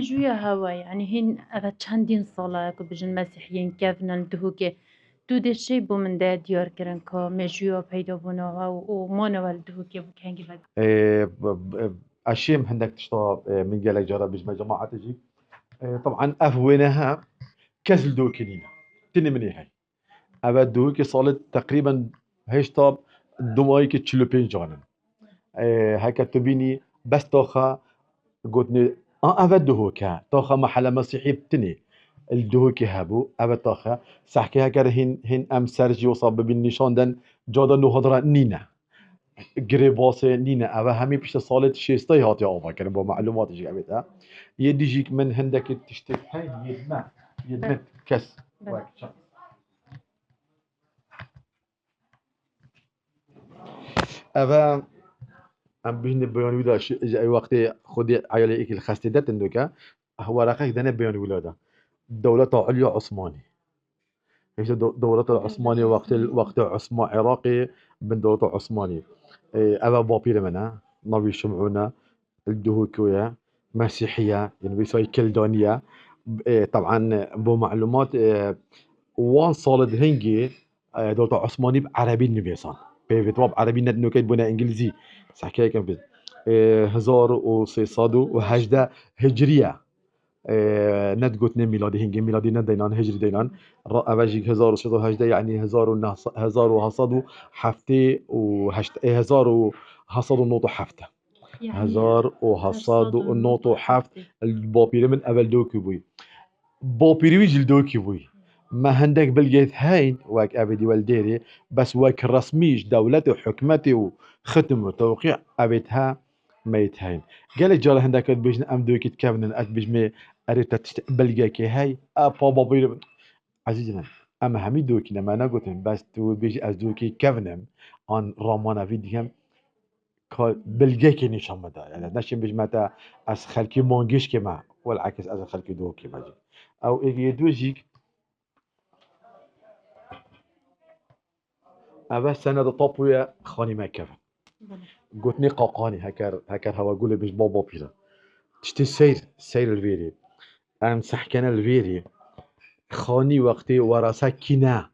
مێژوویە هەوە یعنی هین ئەvە چەندین ساڵایەکە بژن مەسیحیین کەڤنن دهوکێ دوو دێشەی بۆ من دای دیارکردن کە مێژوویە پەیدا بوونەوە و مانەوە دهوکێ بوو کەنگی بەد أشيم عندك تشطى من قالك جرى بجمع جماعة تجي طبعا أفوينها كسل دوكنينا تني مني هاي أبى دوكي صالت تقريبا هيش طاب دمايك تشلوبين جانن هكا تبيني بس طاخة قلتني أبى دهوكا طاخة محل مسيحي بتني الدهوكي هابو أبى طاخة سحكي هكا هن أم سرجي وصاب بالنشان دن جادا نهضرة نينا قريباسه نينا أبى همي بيش صالت شيستي هاتي آبا كان با معلومات جي قبلتها يديجيك من هندك تشتك هاي يدمع كس أبى أم بين بيان ولا أي وقت خدي عيالي إيك الخستدات إندوكا هو رقيق دنا بيان ولاده دولة عليا عثماني هيش دولة العثماني وقت عثمان عراقي بن دولة عثماني أبا بابير منا نبي شمعونا الدهوكوية مسيحية يعني بيسوي كلدانية طبعا بمعلومات وان صالد هنجي دولة عثماني بعربي النبيسان بيتواب عربي ندنو كيد بنا إنجليزي سحكي كم بس 1300 هجرية ندقوتني ميلادي هنجي ميلادي ندينان هجري دينان أباجيك 1600 يعني 1000 حفتي وهشت 1000 نوطو حفته 1000 نوطو حفت البابيري من أول دوكي بوي بابيري ويجي دوكي بوي ما هندك بلقيت هاين واك أبدي والديري بس واك رسميش دولتي وحكمتي وختم وتوقيع أبدها ميت هاين قال جارة هندك بيجن أم دوكي تكابنن بيجمي أريد بلقيك هاي أبا بابيري عزيزنا أما همي دوكي لما أنا قلت بس تو بيجي أز دوكي كابنن عن رامانا فيديهم بلقيك نشان مدى يعني نشين بجمتا أز خلقي مانجيش كما والعكس أز خلقي دوكي ماجي أو إيجي دوجيك أبا سنة طابوية خاني ما كفن قلتني قاقاني هكر هوا قولي بيش بابا بيلا تشتي سير الفيري أم سحكنا الفيري خاني وقتي وراسا كنا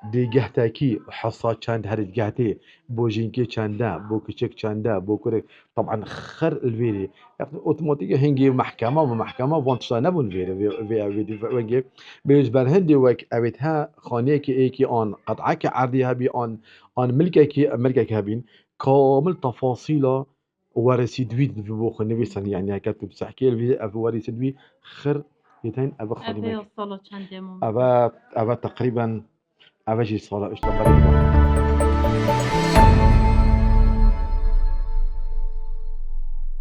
دي جهتاكي حصا چند هرد جهتي بوجينكي چنده بو كچك چنده بو كورك طبعا خر الفيري اوتوماتيكي هنجي محكمة وانتشتا نبون فيري وانجي بيج برهندي وك ابيتها خانيكي ايكي ان قطعك عرضيها بي ان ملكك هبين كامل تفاصيله ورسيدوي بوخ نبيسن يعني هكتب سحكي الفيديو افو ورسيدوي خر يتين ابا خاني أبي وصلوا چند يوم ابا تقريبا أبجي صلاة اشتغل